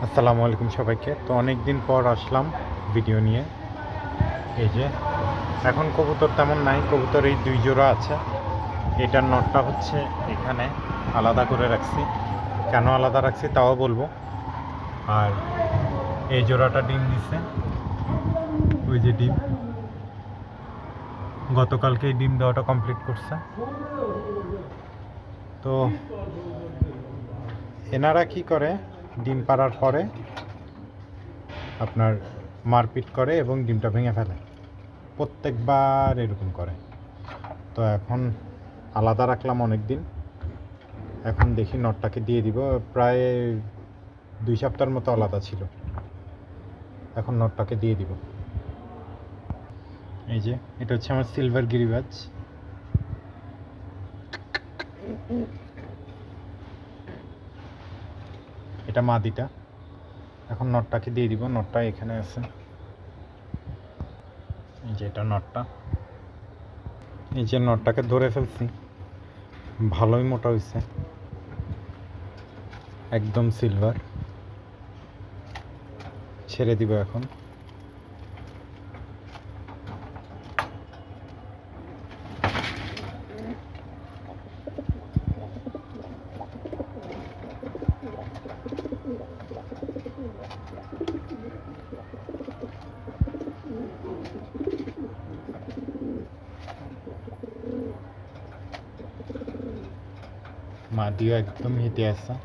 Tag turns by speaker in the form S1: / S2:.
S1: আসসালামু আলাইকুম সবাইকে। তো অনেক দিন পর আসলাম ভিডিও নিয়ে। এই যে এখন কবুতর তেমন নাই, কবুতর এই 2 জোড়া আছে। এটার নটটা হচ্ছে এখানে আলাদা করে রাখছি। কেন আলাদা রাখছি তাও বলবো। আর এই জোড়াটা ডিম দিচ্ছে, ওই যে ডিম, গতকালকে এই ডিম দেওয়াটা কমপ্লিট করছে। তো এনারা কি করে, ডিম পাড়ার পরে আপনার মারপিট করে এবং ডিমটা ভেঙে ফেলে। প্রত্যেকবার এরকম করে। তো এখন আলাদা রাখলাম অনেক দিন। এখন দেখি নটটাকে দিয়ে দিব। প্রায় 2 সপ্তাহের মতো আলাদা ছিল। এখন নটটাকে দিয়ে দিব। এই যে এটা হচ্ছে আমার সিলভার গিরিবাজ। এটা মাদিটা। এখন নটটাকে দিয়ে দিব। নটটা এখানে আছে। এই যে এটা নটটা। এই যে নটটাকে ধরে ফেলছি, ভালোই মোটা হয়েছে, একদম সিলভার। ছেড়ে দিব এখন। মাদিও একদম হেঁটে আসা।